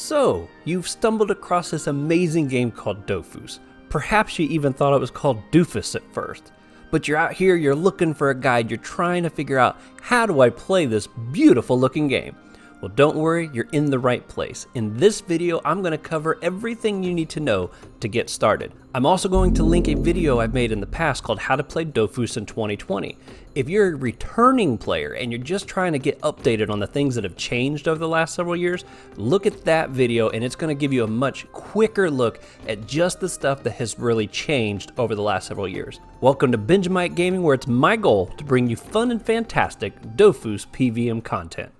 So, you've stumbled across this amazing game called Dofus. Perhaps you even thought it was called Dofus at first. But you're out here, you're looking for a guide, you're trying to figure out, how do I play this beautiful looking game? Well, don't worry, you're in the right place. In this video, I'm going to cover everything you need to know to get started. I'm also going to link a video I've made in the past called How to Play Dofus in 2020. If you're a returning player and you're just trying to get updated on the things that have changed over the last several years, look at that video and it's going to give you a much quicker look at just the stuff that has really changed over the last several years. Welcome to Benjamight Gaming, where it's my goal to bring you fun and fantastic Dofus PVM content.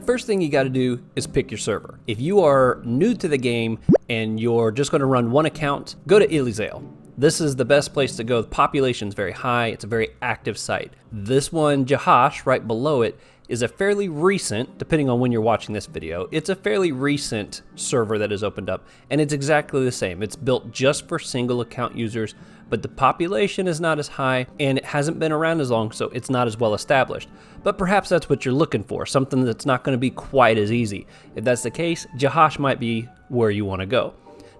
First thing you got to do is pick your server. If you are new to the game and you're just going to run one account, go to Elizale. This is the best place to go. The population's very high. It's a very active site. This one, Jahash, right below it, is a fairly recent, depending on when you're watching this video, it's a fairly recent server that has opened up, and it's exactly the same. It's built just for single account users, but the population is not as high, and it hasn't been around as long, so it's not as well established. But perhaps that's what you're looking for, something that's not going to be quite as easy. If that's the case, Jahash might be where you want to go.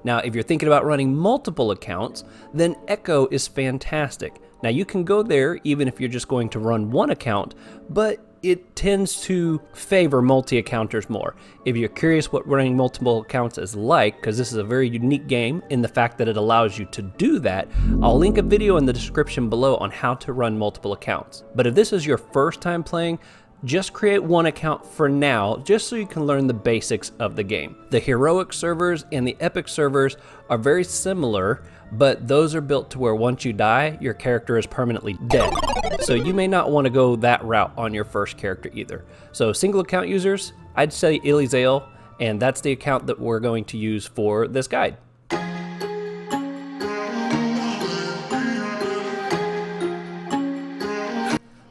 Now, if you're thinking about running multiple accounts, then Echo is fantastic. Now, you can go there even if you're just going to run one account, but it tends to favor multi-accounters more. If you're curious what running multiple accounts is like, because this is a very unique game in the fact that it allows you to do that, I'll link a video in the description below on how to run multiple accounts. But if this is your first time playing, just create one account for now, just so you can learn the basics of the game. The heroic servers and the epic servers are very similar, but those are built to where once you die, your character is permanently dead. So you may not want to go that route on your first character either. So single account users, I'd say Elizale, and that's the account that we're going to use for this guide.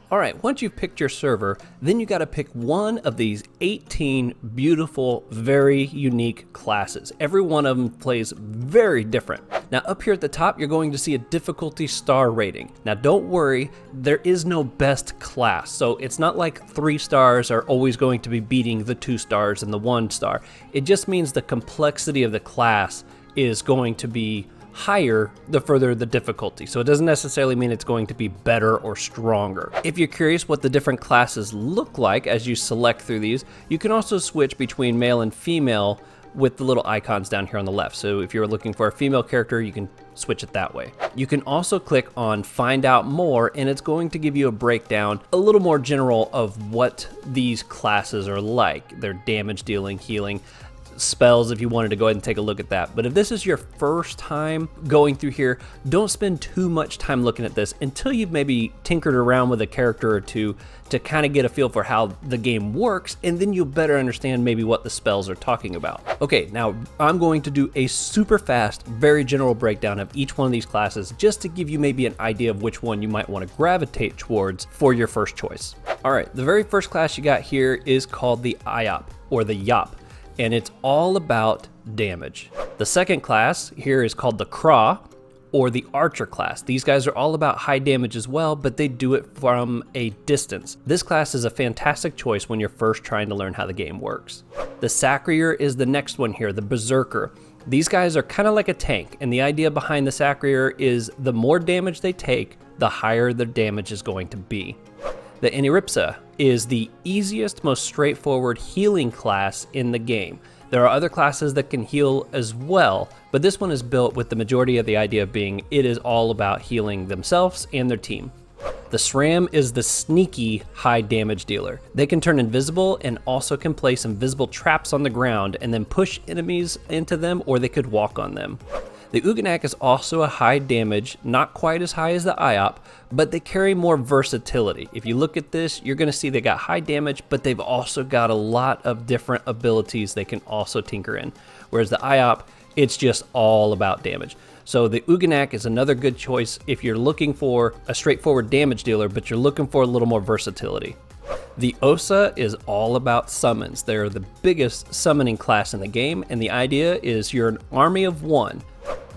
All right, once you've picked your server, then you got to pick one of these 18 beautiful, very unique classes. Every one of them plays very different. Now up here at the top, you're going to see a difficulty star rating. Now don't worry, there is no best class. So it's not like 3 stars are always going to be beating the 2 stars and the 1 star. It just means the complexity of the class is going to be higher the further the difficulty. So it doesn't necessarily mean it's going to be better or stronger. If you're curious what the different classes look like as you select through these, you can also switch between male and female with the little icons down here on the left. So if you're looking for a female character, you can switch it that way. You can also click on Find Out More, and it's going to give you a breakdown, a little more general of what these classes are like. Their damage dealing, healing, spells, if you wanted to go ahead and take a look at that. But if this is your first time going through here, don't spend too much time looking at this until you've maybe tinkered around with a character or two to kind of get a feel for how the game works, and then you'll better understand maybe what the spells are talking about. Okay, now I'm going to do a super fast, very general breakdown of each one of these classes just to give you maybe an idea of which one you might want to gravitate towards for your first choice. All right, the very first class you got here is called the IOP, or the YOP. And it's all about damage. The second class here is called the Craw, or the Archer class. These guys are all about high damage as well, but they do it from a distance. This class is a fantastic choice when you're first trying to learn how the game works. The Sacrier is the next one here, the Berserker. These guys are kind of like a tank, and the idea behind the Sacrier is the more damage they take, the higher their damage is going to be. The Iniripsa is the easiest, most straightforward healing class in the game. There are other classes that can heal as well, but this one is built with the majority of the idea being it is all about healing themselves and their team. The SRAM is the sneaky high damage dealer. They can turn invisible and also can place invisible traps on the ground and then push enemies into them, or they could walk on them. The Uganak is also a high damage, not quite as high as the IOP, but they carry more versatility. If you look at this, you're gonna see they got high damage, but they've also got a lot of different abilities they can also tinker in. Whereas the IOP, it's just all about damage. So the Uganak is another good choice if you're looking for a straightforward damage dealer, but you're looking for a little more versatility. The Osa is all about summons. They're the biggest summoning class in the game, and the idea is you're an army of one.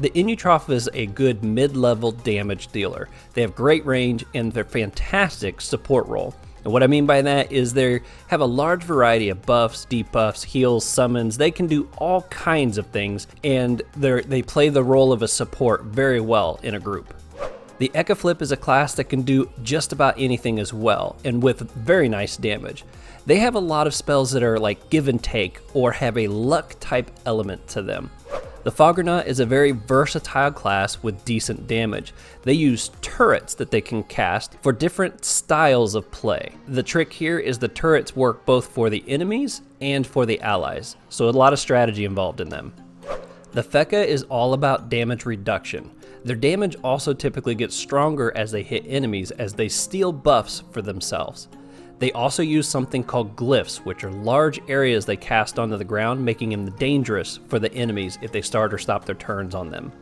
The Inutrof is a good mid-level damage dealer. They have great range and they're fantastic support role. And what I mean by that is they have a large variety of buffs, debuffs, heals, summons. They can do all kinds of things, and they play the role of a support very well in a group. The Ekaflip is a class that can do just about anything as well, and with very nice damage. They have a lot of spells that are like give and take, or have a luck type element to them. The Foggernaut is a very versatile class with decent damage. They use turrets that they can cast for different styles of play. The trick here is the turrets work both for the enemies and for the allies, so a lot of strategy involved in them. The Feka is all about damage reduction. Their damage also typically gets stronger as they hit enemies, as they steal buffs for themselves. They also use something called glyphs, which are large areas they cast onto the ground, making them dangerous for the enemies if they start or stop their turns on them.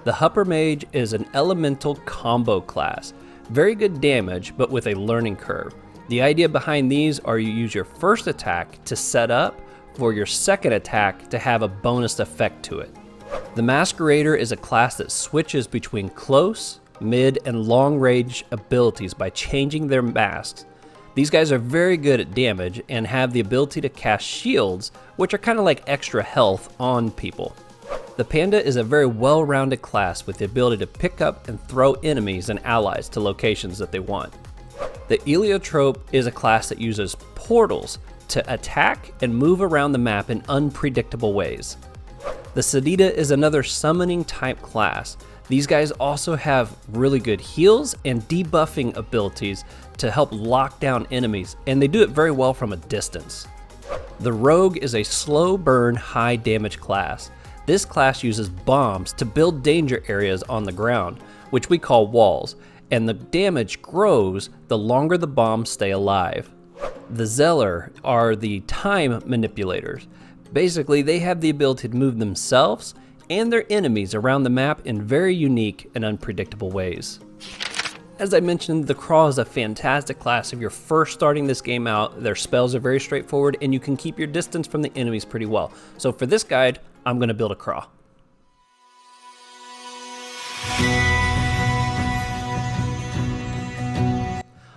The Hupper Mage is an elemental combo class. Very good damage, but with a learning curve. The idea behind these are you use your first attack to set up for your second attack to have a bonus effect to it. The Masquerader is a class that switches between close, mid, and long range abilities by changing their masks. These guys are very good at damage and have the ability to cast shields, which are kind of like extra health on people. The Panda is a very well-rounded class with the ability to pick up and throw enemies and allies to locations that they want. The Eliotrope is a class that uses portals to attack and move around the map in unpredictable ways. The Sedita is another summoning type class. These guys also have really good heals and debuffing abilities to help lock down enemies, and they do it very well from a distance. The Rogue is a slow burn, high damage class. This class uses bombs to build danger areas on the ground, which we call walls, and the damage grows the longer the bombs stay alive. The Zeller are the time manipulators. Basically, they have the ability to move themselves and their enemies around the map in very unique and unpredictable ways. As I mentioned, the Craw is a fantastic class if you're first starting this game out. Their spells are very straightforward and you can keep your distance from the enemies pretty well. So for this guide, I'm going to build a Craw.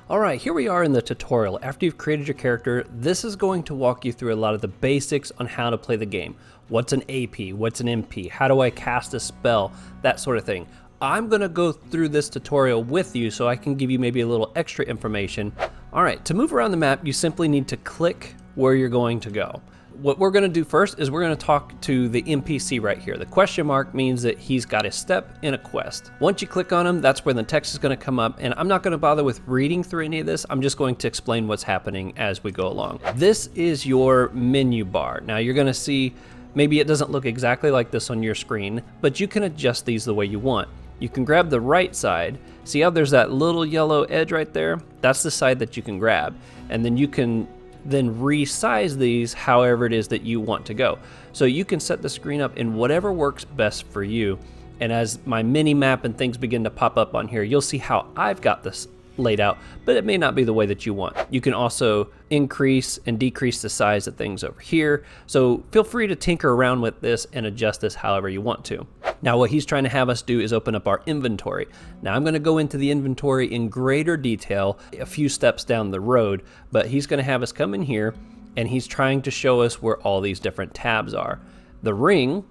Alright, here we are in the tutorial. After you've created your character, this is going to walk you through a lot of the basics on how to play the game. What's an AP? What's an MP? How do I cast a spell? That sort of thing. I'm going to go through this tutorial with you so I can give you maybe a little extra information. Alright, to move around the map, you simply need to click where you're going to go. What we're going to do first is we're going to talk to the NPC right here. The question mark means that he's got a step in a quest. Once you click on him, that's where the text is going to come up, and I'm not going to bother with reading through any of this. I'm just going to explain what's happening as we go along. This is your menu bar. Now you're going to see, maybe it doesn't look exactly like this on your screen, but you can adjust these the way you want. You can grab the right side. See how there's that little yellow edge right there? That's the side that you can grab, and then you can resize these however it is that you want to go. So you can set the screen up in whatever works best for you. And as my mini map and things begin to pop up on here, you'll see how I've got this laid out, but it may not be the way that you want. You can also increase and decrease the size of things over here. So feel free to tinker around with this and adjust this however you want to. Now what he's trying to have us do is open up our inventory. Now I'm going to go into the inventory in greater detail a few steps down the road, but he's going to have us come in here and he's trying to show us where all these different tabs are. The ring,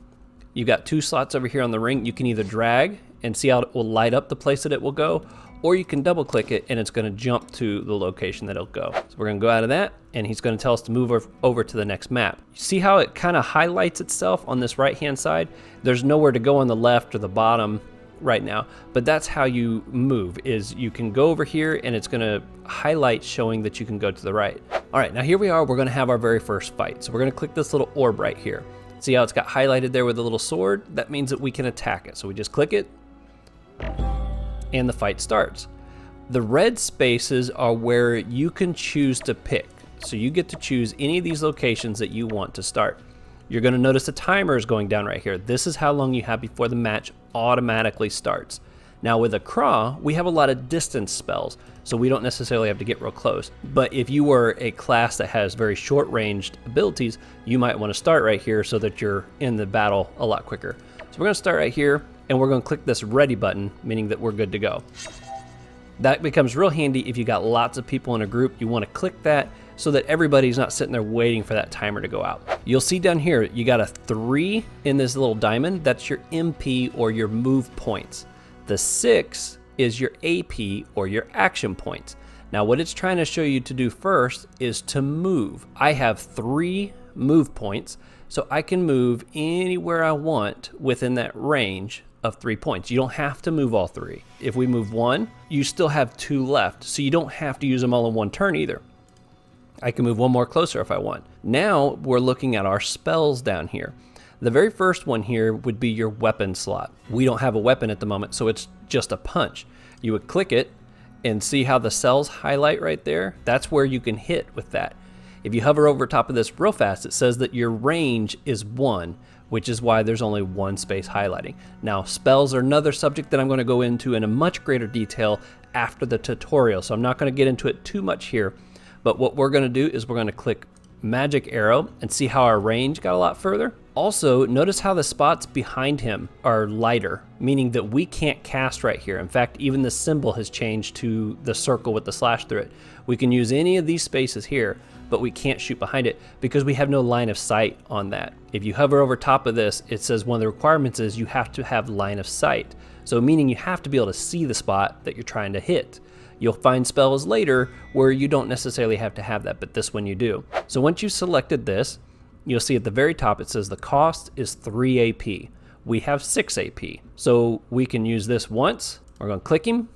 you got two slots over here on the ring. You can either drag and see how it will light up the place that it will go, or you can double click it and it's going to jump to the location that it'll go. So we're going to go out of that and he's going to tell us to move over to the next map. You see how it kind of highlights itself on this right hand side? There's nowhere to go on the left or the bottom right now, but that's how you move, is you can go over here and it's going to highlight showing that you can go to the right. All right, now here we are, we're going to have our very first fight. So we're going to click this little orb right here. See how it's got highlighted there with a little sword? That means that we can attack it. So we just click it and the fight starts. The red spaces are where you can choose to pick. So you get to choose any of these locations that you want to start. You're going to notice the timer is going down right here. This is how long you have before the match automatically starts. Now with a Craw, we have a lot of distance spells, so we don't necessarily have to get real close. But if you were a class that has very short-ranged abilities, you might want to start right here so that you're in the battle a lot quicker. So we're going to start right here, and we're going to click this ready button, meaning that we're good to go. That becomes real handy if you got lots of people in a group. You want to click that so that everybody's not sitting there waiting for that timer to go out. You'll see down here, you got a 3 in this little diamond. That's your MP or your move points. The 6 is your AP or your action points. Now what it's trying to show you to do first is to move. I have 3 move points, so I can move anywhere I want within that range of 3 points. You don't have to move all 3. If we move 1, you still have 2 left, so you don't have to use them all in one turn either. I can move 1 more closer if I want. Now we're looking at our spells down here. The very first one here would be your weapon slot. We don't have a weapon at the moment, so it's just a punch. You would click it and see how the cells highlight right there? That's where you can hit with that. If you hover over top of this real fast, it says that your range is 1, which is why there's only 1 space highlighting. Now, spells are another subject that I'm going to go into in a much greater detail after the tutorial, so I'm not going to get into it too much here. But what we're going to do is we're going to click magic arrow and see how our range got a lot further. Also, notice how the spots behind him are lighter, meaning that we can't cast right here. In fact, even the symbol has changed to the circle with the slash through it. We can use any of these spaces here, but we can't shoot behind it because we have no line of sight on that. If you hover over top of this, it says one of the requirements is you have to have line of sight. So meaning you have to be able to see the spot that you're trying to hit. You'll find spells later where you don't necessarily have to have that, but this one you do. So once you've selected this, you'll see at the very top it says the cost is 3 AP. We have 6 AP. So we can use this once. We're going to click him.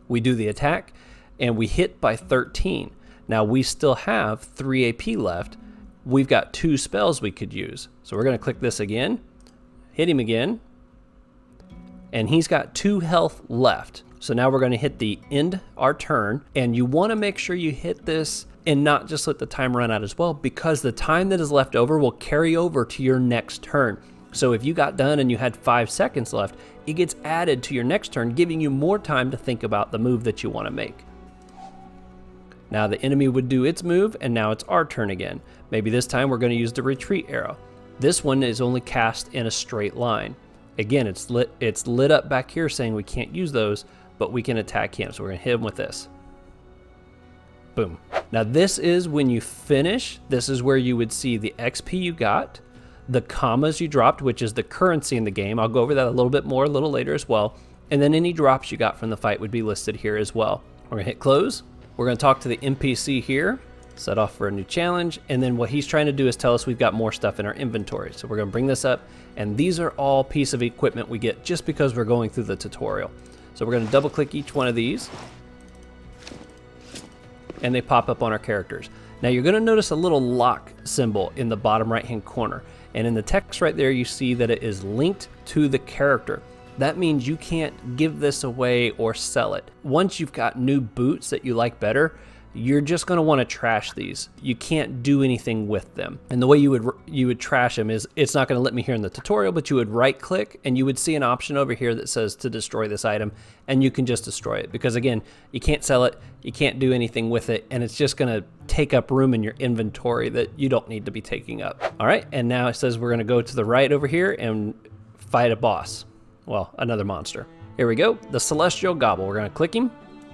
We do the attack and we hit by 13. Now we still have 3 AP left. We've got 2 spells we could use. So we're going to click this again, hit him again, and he's got 2 health left. So now we're going to hit the end our turn, and you want to make sure you hit this and not just let the time run out as well, because the time that is left over will carry over to your next turn. So if you got done and you had 5 seconds left, it gets added to your next turn, giving you more time to think about the move that you want to make. Now the enemy would do its move, and now it's our turn again. Maybe this time we're going to use the retreat arrow. This one is only cast in a straight line. Again, it's lit up back here saying we can't use those, but we can attack him. So we're going to hit him with this. Boom. Now this is when you finish. This is where you would see the XP you got, the commas you dropped, which is the currency in the game. I'll go over that a little bit more a little later as well. And then any drops you got from the fight would be listed here as well. We're going to hit close. We're going to talk to the NPC here, set off for a new challenge. And then what he's trying to do is tell us we've got more stuff in our inventory. So we're going to bring this up. And these are all pieces of equipment we get just because we're going through the tutorial. So we're going to double click each one of these and they pop up on our characters. Now you're going to notice a little lock symbol in the bottom right hand corner, and in the text right there you see that it is linked to the character. That means you can't give this away or sell it. Once you've got new boots that you like better, you're just going to want to trash these. You can't do anything with them. And the way you would trash them is, it's not going to let me here in the tutorial, but you would right click and you would see an option over here that says to destroy this item, and you can just destroy it, because again, you can't sell it, you can't do anything with it, and it's just going to take up room in your inventory that you don't need to be taking up. All right, and now it says we're going to go to the right over here and fight a boss. Well, another monster. Here we go, the Celestial Gobble. We're going to click him.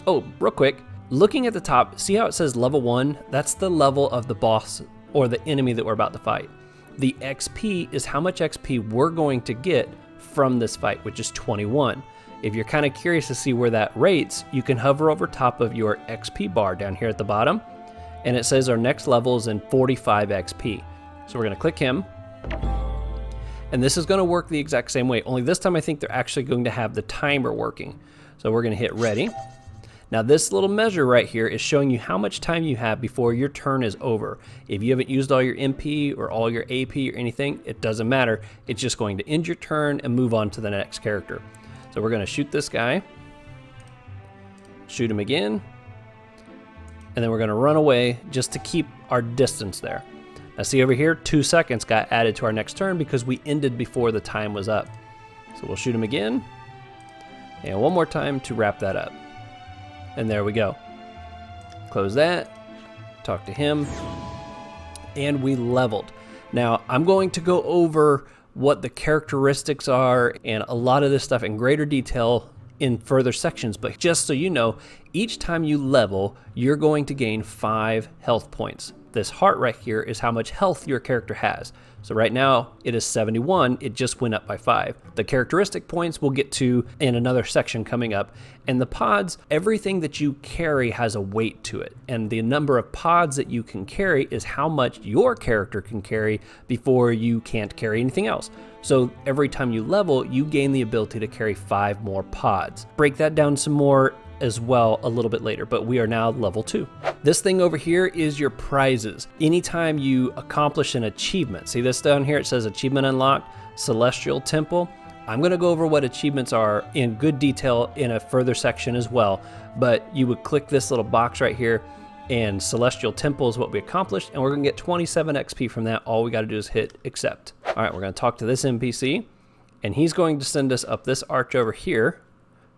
Oh, real quick. Looking at the top, see how it says level 1? That's the level of the boss or the enemy that we're about to fight. The XP is how much XP we're going to get from this fight, which is 21. If you're kind of curious to see where that rates, you can hover over top of your XP bar down here at the bottom, and it says our next level is in 45 XP. So we're going to click him, and this is going to work the exact same way, only this time I think they're actually going to have the timer working. So we're going to hit ready. Now this little measure right here is showing you how much time you have before your turn is over. If you haven't used all your MP or all your AP or anything, it doesn't matter. It's just going to end your turn and move on to the next character. So we're going to shoot this guy, shoot him again, and then we're going to run away just to keep our distance there. Now see over here, 2 seconds got added to our next turn because we ended before the time was up. So we'll shoot him again. And one more time to wrap that up. And there we go. Close that, talk to him, and we leveled. Now, I'm going to go over what the characteristics are and a lot of this stuff in greater detail in further sections, but just so you know, each time you level, you're going to gain 5 health points. This heart right here is how much health your character has. So right now it is 71, it just went up by 5. The characteristic points we'll get to in another section coming up. And the pods, everything that you carry has a weight to it. And the number of pods that you can carry is how much your character can carry before you can't carry anything else. So every time you level, you gain the ability to carry 5 more pods. Break that down some more as well a little bit later, but we are now level 2. This thing over here is your prizes. Anytime you accomplish an achievement, see this down here, it says achievement unlocked, Celestial Temple. I'm gonna go over what achievements are in good detail in a further section as well, but you would click this little box right here and Celestial Temple is what we accomplished, and we're gonna get 27 XP from that. All we gotta do is hit accept. All right, we're gonna talk to this NPC, and he's going to send us up this arch over here,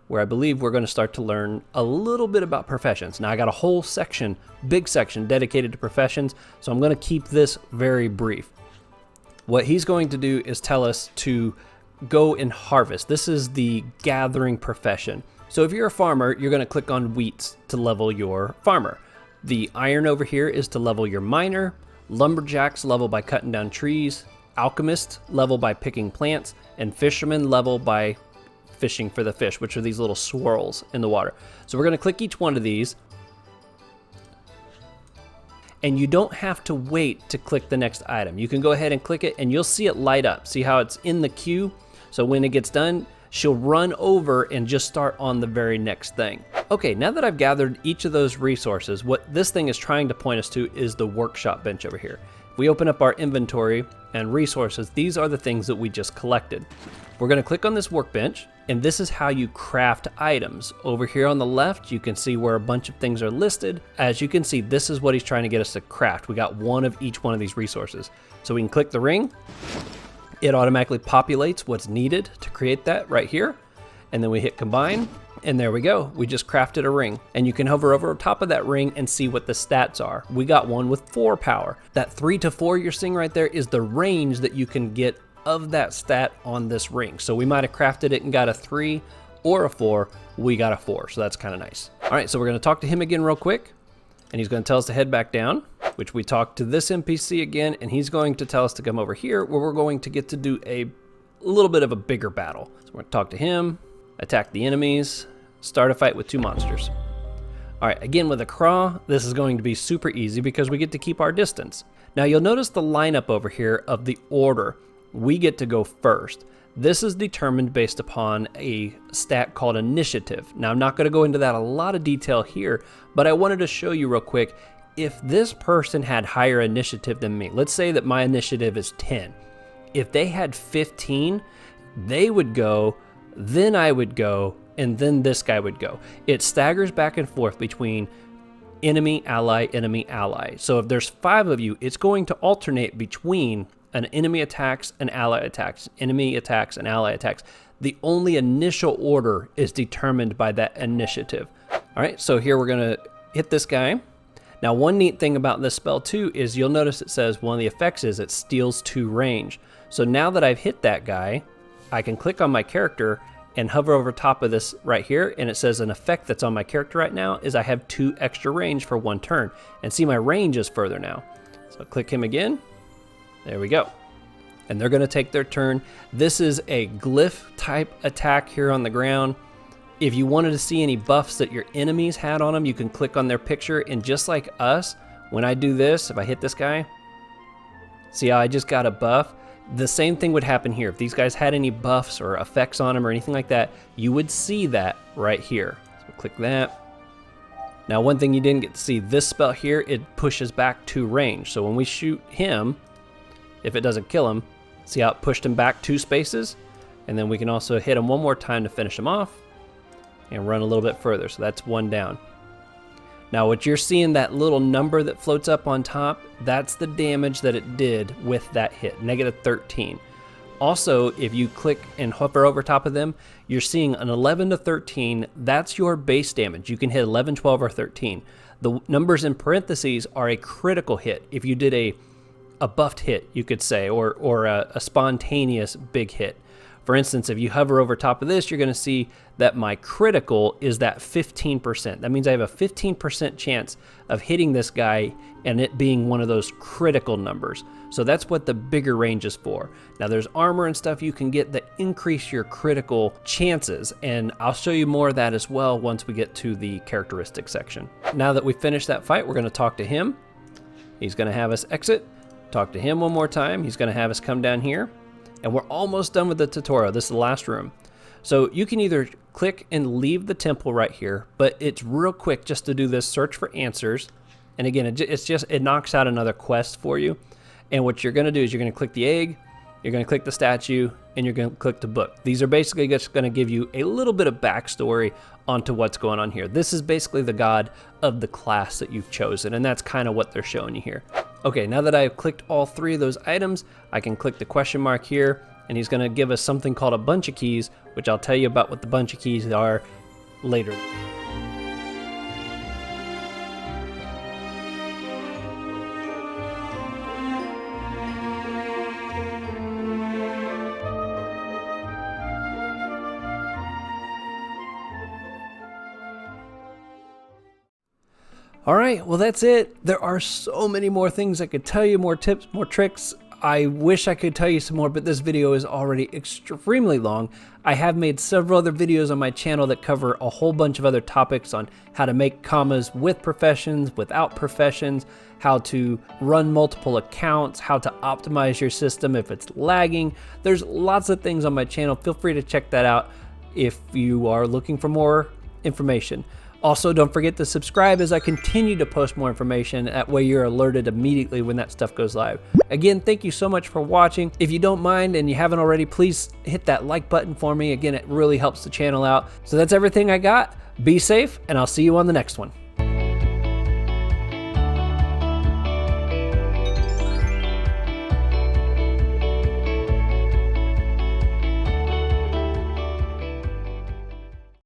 where I believe we're going to start to learn a little bit about professions. Now I got a whole section, big section dedicated to professions, so I'm going to keep this very brief. What he's going to do is tell us to go and harvest. This is the gathering profession. So if you're a farmer, you're going to click on wheats to level your farmer. The iron over here is to level your miner. Lumberjacks level by cutting down trees. Alchemist level by picking plants. And fishermen level by fishing for the fish, which are these little swirls in the water. So we're going to click each one of these, and you don't have to wait to click the next item. You can go ahead and click it and you'll see it light up. See how it's in the queue? So when it gets done, she'll run over and just start on the very next thing. Okay, now that I've gathered each of those resources, what this thing is trying to point us to is the workshop bench over here. If we open up our inventory and resources, these are the things that we just collected. We're going to click on this workbench, and this is how you craft items. Over here on the left, you can see where a bunch of things are listed. As you can see, this is what he's trying to get us to craft. We got one of each one of these resources. So we can click the ring. It automatically populates what's needed to create that right here. And then we hit combine, and there we go. We just crafted a ring. And you can hover over top of that ring and see what the stats are. We got one with 4 power. That 3 to 4 you're seeing right there is the range that you can get of that stat on this ring. So we might have crafted it and got a 3 or a 4. We got a 4, so that's kind of nice. All right, so we're going to talk to him again real quick, and he's going to tell us to head back down, which we talked to this NPC again, and he's going to tell us to come over here where we're going to get to do a little bit of a bigger battle. So we're going to talk to him, attack the enemies, start a fight with 2 monsters. All right, again with a craw, this is going to be super easy because we get to keep our distance. Now you'll notice the lineup over here of the order. We get to go first. This is determined based upon a stat called initiative. Now I'm not going to go into that a lot of detail here, but I wanted to show you real quick, if this person had higher initiative than me, let's say that my initiative is 10. If they had 15, they would go, then I would go, and then this guy would go. It staggers back and forth between enemy, ally, enemy, ally. So if there's 5 of you, it's going to alternate between an enemy attacks, an ally attacks, enemy attacks, and ally attacks. The only initial order is determined by that initiative. All right, so here we're gonna hit this guy. Now, one neat thing about this spell too is you'll notice it says one of the effects is it steals 2 range. So now that I've hit that guy, I can click on my character and hover over top of this right here, and it says an effect that's on my character right now is I have 2 extra range for 1 turn. And see, my range is further now. So click him again. There we go. And they're going to take their turn. This is a glyph type attack here on the ground. If you wanted to see any buffs that your enemies had on them, you can click on their picture. And just like us, when I do this, if I hit this guy, see how I just got a buff? The same thing would happen here. If these guys had any buffs or effects on them or anything like that, you would see that right here. So click that. Now, one thing you didn't get to see, this spell here, it pushes back 2 range. So when we shoot him, if it doesn't kill him, see how it pushed him back 2 spaces? And then we can also hit him one more time to finish him off and run a little bit further. So that's 1 down. Now what you're seeing, that little number that floats up on top, that's the damage that it did with that hit, -13. Also, if you click and hover over top of them, you're seeing an 11 to 13. That's your base damage. You can hit 11, 12, or 13. The numbers in parentheses are a critical hit. If you did a buffed hit, you could say, or a spontaneous big hit. For instance, if you hover over top of this, you're going to see that my critical is that 15%. That means I have a 15% chance of hitting this guy and it being one of those critical numbers. So that's what the bigger range is for. Now there's armor and stuff you can get that increase your critical chances, and I'll show you more of that as well once we get to the characteristics section. Now that we finished that fight, we're going to talk to him. He's going to have us exit. Talk to him one more time. He's going to have us come down here. And we're almost done with the tutorial. This is the last room. So you can either click and leave the temple right here, but it's real quick just to do this search for answers. And again, it knocks out another quest for you. And what you're going to do is you're going to click the egg, you're going to click the statue, and you're going to click the book. These are basically just going to give you a little bit of backstory onto what's going on here. This is basically the god of the class that you've chosen, and that's kind of what they're showing you here. Okay, now that I've clicked all three of those items, I can click the question mark here, and he's going to give us something called a bunch of keys, which I'll tell you about what the bunch of keys are later. All right, well, that's it. There are so many more things I could tell you, more tips, more tricks. I wish I could tell you some more, but this video is already extremely long. I have made several other videos on my channel that cover a whole bunch of other topics on how to make commas with professions, without professions, how to run multiple accounts, how to optimize your system if it's lagging. There's lots of things on my channel. Feel free to check that out if you are looking for more information. Also, don't forget to subscribe as I continue to post more information. That way you're alerted immediately when that stuff goes live. Again, thank you so much for watching. If you don't mind and you haven't already, please hit that like button for me. Again, it really helps the channel out. So that's everything I got. Be safe, and I'll see you on the next one.